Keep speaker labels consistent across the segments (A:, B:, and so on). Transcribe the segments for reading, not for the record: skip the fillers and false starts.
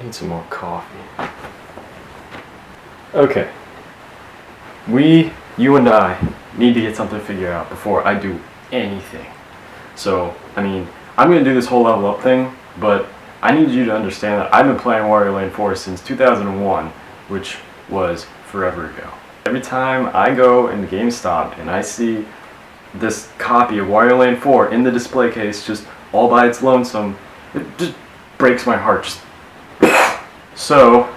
A: I need some more coffee. Okay. You and I, need to get something figured out before I do anything. So, I mean, I'm going to do this whole level up thing, but I need you to understand that I've been playing Wario Land 4 since 2001, which was forever ago. Every time I go into GameStop and I see this copy of Wario Land 4 in the display case just all by its lonesome, it just breaks my heart. So,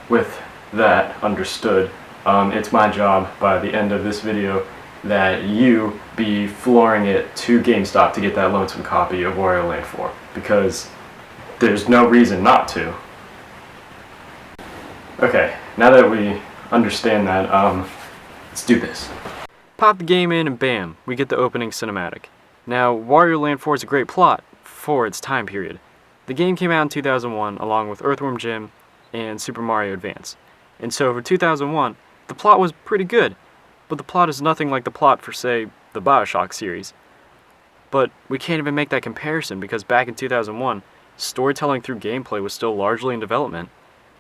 A: with that understood, it's my job by the end of this video that you be flooring it to GameStop to get that lonesome copy of Wario Land 4, because there's no reason not to. Okay, now that we understand that, let's do this. Pop the game in and bam, we get the opening cinematic. Now, Wario Land 4 is a great plot for its time period. The game came out in 2001 along with Earthworm Jim and Super Mario Advance. And so for 2001, the plot was pretty good, but the plot is nothing like the plot for, say, the BioShock series. But we can't even make that comparison because back in 2001, storytelling through gameplay was still largely in development.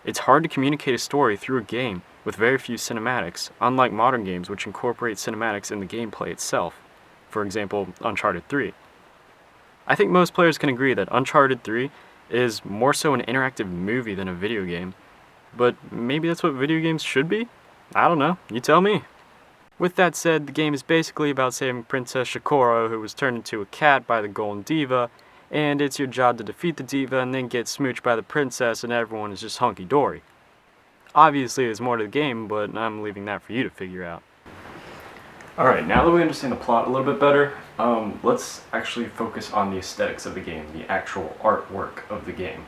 A: It's hard to communicate a story through a game with very few cinematics, unlike modern games which incorporate cinematics in the gameplay itself. For example, Uncharted 3. I think most players can agree that Uncharted 3 is more so an interactive movie than a video game. But maybe that's what video games should be? I don't know, you tell me. With that said, the game is basically about saving Princess Shikoro, who was turned into a cat by the Golden Diva, and it's your job to defeat the diva and then get smooched by the princess and everyone is just hunky-dory. Obviously there's more to the game, but I'm leaving that for you to figure out. Alright, now that we understand the plot a little bit better, let's actually focus on the aesthetics of the game, the actual artwork of the game.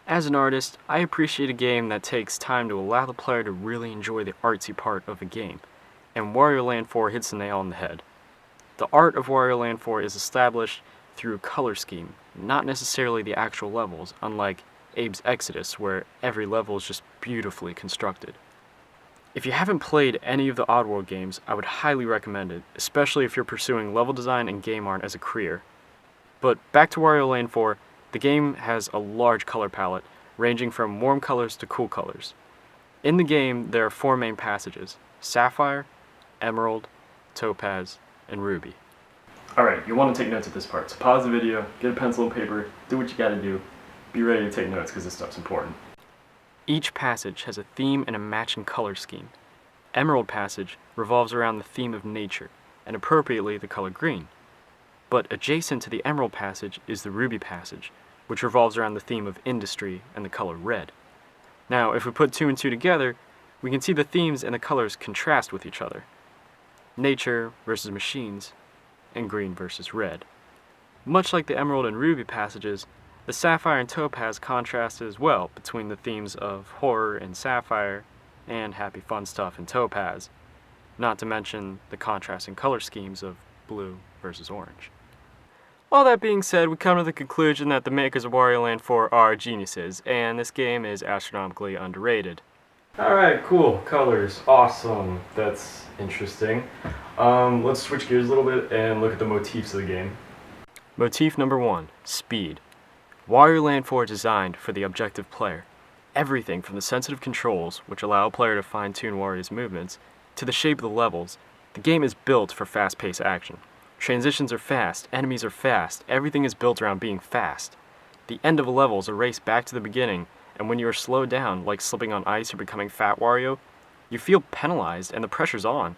A: As an artist, I appreciate a game that takes time to allow the player to really enjoy the artsy part of a game, and Wario Land 4 hits the nail on the head. The art of Wario Land 4 is established through a color scheme, not necessarily the actual levels, unlike Abe's Exodus, where every level is just beautifully constructed. If you haven't played any of the Oddworld games, I would highly recommend it, especially if you're pursuing level design and game art as a career. But back to Wario Land 4, the game has a large color palette, ranging from warm colors to cool colors. In the game, there are 4 main passages: Sapphire, Emerald, Topaz, and Ruby. Alright, you'll want to take notes at this part, so pause the video, get a pencil and paper, do what you gotta do, be ready to take notes because this stuff's important. Each passage has a theme and a matching color scheme. Emerald Passage revolves around the theme of nature, and appropriately the color green. But adjacent to the Emerald Passage is the Ruby Passage, which revolves around the theme of industry and the color red. Now, if we put 2 and 2 together, we can see the themes and the colors contrast with each other. Nature versus machines, and green versus red. Much like the Emerald and Ruby passages, the Sapphire and Topaz contrast as well between the themes of horror in Sapphire and happy fun stuff in Topaz, not to mention the contrasting color schemes of blue versus orange. All that being said, we come to the conclusion that the makers of Wario Land 4 are geniuses, and this game is astronomically underrated. Alright, cool. Colors. Awesome. That's interesting. Let's switch gears a little bit and look at the motifs of the game. Motif number 1, speed. Wario Land 4 is designed for the objective player. Everything from the sensitive controls, which allow a player to fine-tune Wario's movements, to the shape of the levels, the game is built for fast-paced action. Transitions are fast, enemies are fast, everything is built around being fast. The end of a level is a race back to the beginning, and when you are slowed down, like slipping on ice or becoming Fat Wario, you feel penalized and the pressure's on.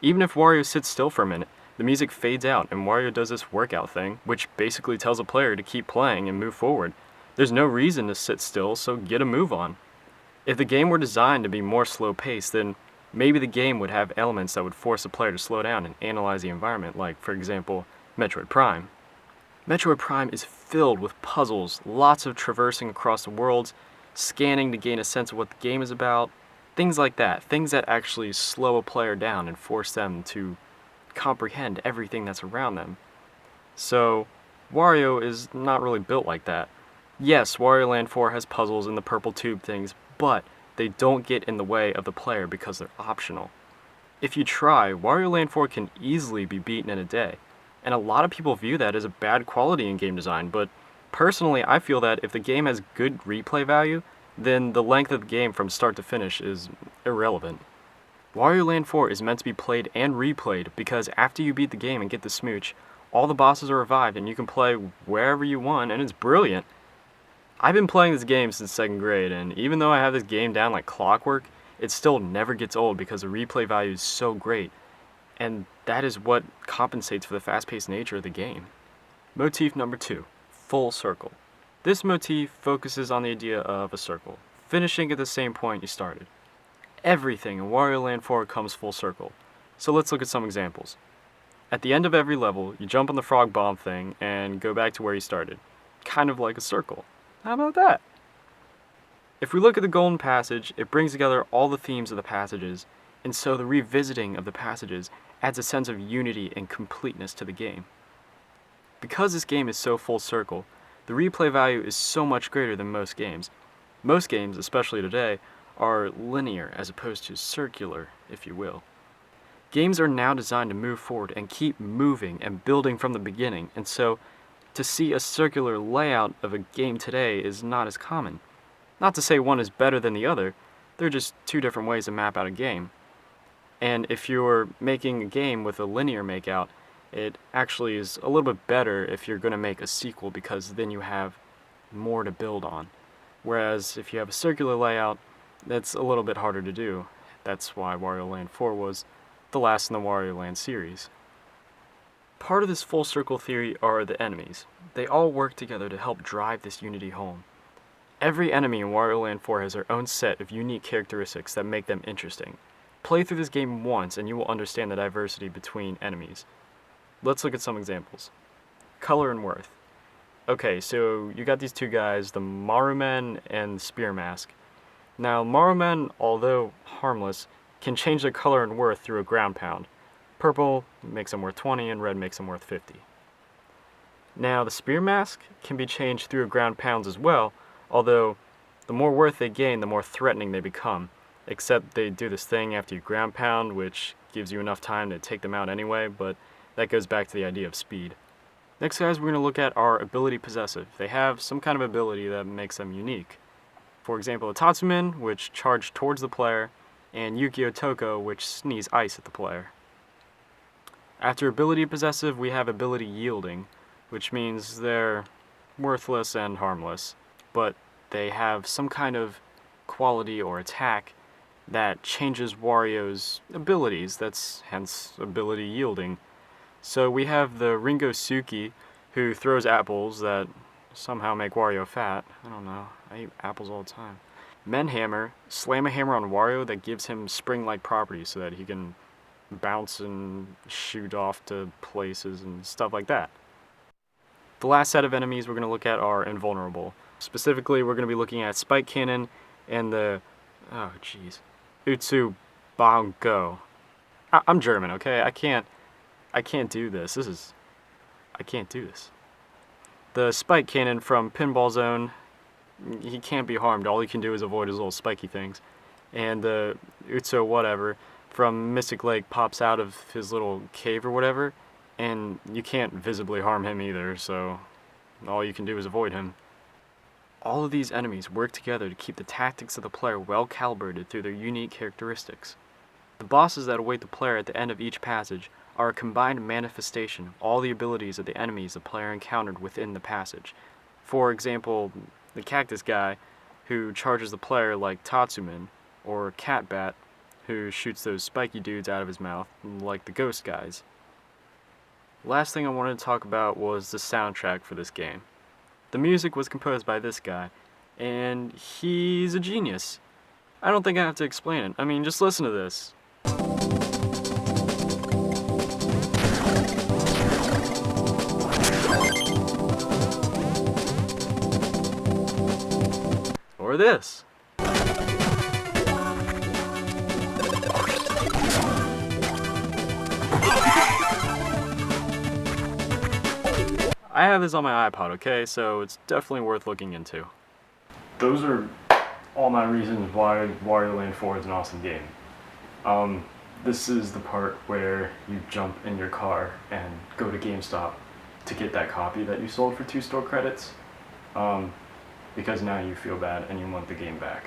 A: Even if Wario sits still for a minute, the music fades out and Wario does this workout thing, which basically tells a player to keep playing and move forward. There's no reason to sit still, so get a move on. If the game were designed to be more slow-paced, then maybe the game would have elements that would force a player to slow down and analyze the environment, like, for example, Metroid Prime. Metroid Prime is filled with puzzles, lots of traversing across the worlds, scanning to gain a sense of what the game is about, things like that, things that actually slow a player down and force them to comprehend everything that's around them. So, Wario is not really built like that. Yes, Wario Land 4 has puzzles and the purple tube things, but they don't get in the way of the player because they're optional. If you try, Wario Land 4 can easily be beaten in a day, and a lot of people view that as a bad quality in game design, but Personally, I feel that if the game has good replay value, then the length of the game from start to finish is irrelevant. Wario Land 4 is meant to be played and replayed because after you beat the game and get the smooch, all the bosses are revived and you can play wherever you want, and it's brilliant. I've been playing this game since 2nd grade, and even though I have this game down like clockwork, it still never gets old because the replay value is so great, and that is what compensates for the fast-paced nature of the game. Motif number 2, full circle. This motif focuses on the idea of a circle, finishing at the same point you started. Everything in Wario Land 4 comes full circle, so let's look at some examples. At the end of every level, you jump on the frog bomb thing and go back to where you started, kind of like a circle. How about that? If we look at the Golden Passage, it brings together all the themes of the passages, and so the revisiting of the passages adds a sense of unity and completeness to the game. Because this game is so full circle, the replay value is so much greater than most games. Most games, especially today, are linear as opposed to circular, if you will. Games are now designed to move forward and keep moving and building from the beginning, and so to see a circular layout of a game today is not as common. Not to say one is better than the other, they're just two different ways to map out a game. And if you're making a game with a linear makeout, it actually is a little bit better if you're going to make a sequel because then you have more to build on. Whereas if you have a circular layout, that's a little bit harder to do. That's why Wario Land 4 was the last in the Wario Land series. Part of this full circle theory are the enemies. They all work together to help drive this unity home. Every enemy in Wario Land 4 has their own set of unique characteristics that make them interesting. Play through this game once and you will understand the diversity between enemies. Let's look at some examples. Color and worth. Okay, so you got these two guys, the Marumen and Spear Mask. Now, Marumen, although harmless, can change their color and worth through a ground pound. Purple makes them worth 20 and red makes them worth 50. Now, the Spear Mask can be changed through ground pounds as well, although the more worth they gain, the more threatening they become. Except they do this thing after you ground pound, which gives you enough time to take them out anyway, but that goes back to the idea of speed. Next, guys, we're going to look at our ability possessive. They have some kind of ability that makes them unique. For example, a Tatsumin, which charge towards the player, and Yukio Toko, which sneeze ice at the player. After ability possessive, we have ability yielding, which means they're worthless and harmless, but they have some kind of quality or attack that changes Wario's abilities. That's hence ability yielding. So we have the Ringo Suki, who throws apples that somehow make Wario fat. I don't know, I eat apples all the time. Menhammer, slam a hammer on Wario that gives him spring-like properties so that he can bounce and shoot off to places and stuff like that. The last set of enemies we're going to look at are invulnerable. Specifically, we're going to be looking at Spike Cannon and the, Utsu Bango. I'm German, okay? I can't do this. I can't do this. The Spike Cannon from Pinball Zone, he can't be harmed. All he can do is avoid his little spiky things. And the Utsu whatever from Mystic Lake pops out of his little cave or whatever, and you can't visibly harm him either, so all you can do is avoid him. All of these enemies work together to keep the tactics of the player well calibrated through their unique characteristics. The bosses that await the player at the end of each passage are a combined manifestation of all the abilities of the enemies the player encountered within the passage. For example, the cactus guy, who charges the player like Tatsumin, or Catbat, who shoots those spiky dudes out of his mouth, like the ghost guys. Last thing I wanted to talk about was the soundtrack for this game. The music was composed by this guy, and he's a genius. I don't think I have to explain it. I mean, just listen to this. Or this. I have this on my iPod, okay, so it's definitely worth looking into. Those are all my reasons why Wario Land 4 is an awesome game. This is the part where you jump in your car and go to GameStop to get that copy that you sold for 2 store credits. because now you feel bad and you want the game back.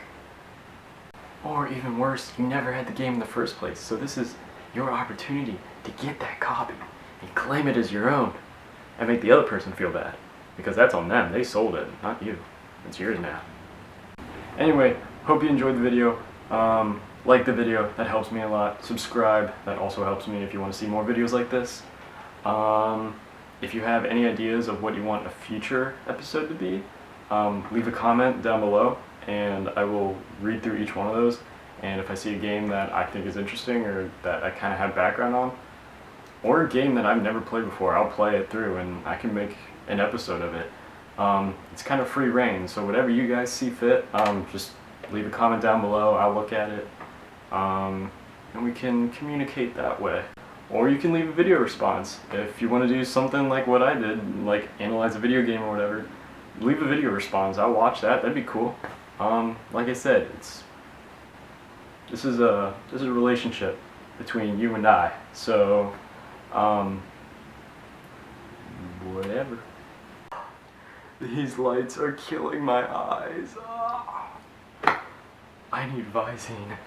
A: Or even worse, you never had the game in the first place, so this is your opportunity to get that copy and claim it as your own and make the other person feel bad, because that's on them. They sold it, not you. It's yours now. Anyway, hope you enjoyed the video. Like the video, that helps me a lot. Subscribe, that also helps me if you want to see more videos like this. If you have any ideas of what you want a future episode to be, leave a comment down below and I will read through each one of those, and if I see a game that I think is interesting or that I kind of have background on, or a game that I've never played before, I'll play it through and I can make an episode of it. It's kind of free reign, so whatever you guys see fit, just leave a comment down below, I'll look at it, and we can communicate that way. Or you can leave a video response. If you want to do something like what I did, like analyze a video game or whatever, leave a video response. I'll watch that. That'd be cool. Like I said, this is a relationship between you and I. So, whatever. These lights are killing my eyes. I need Visine.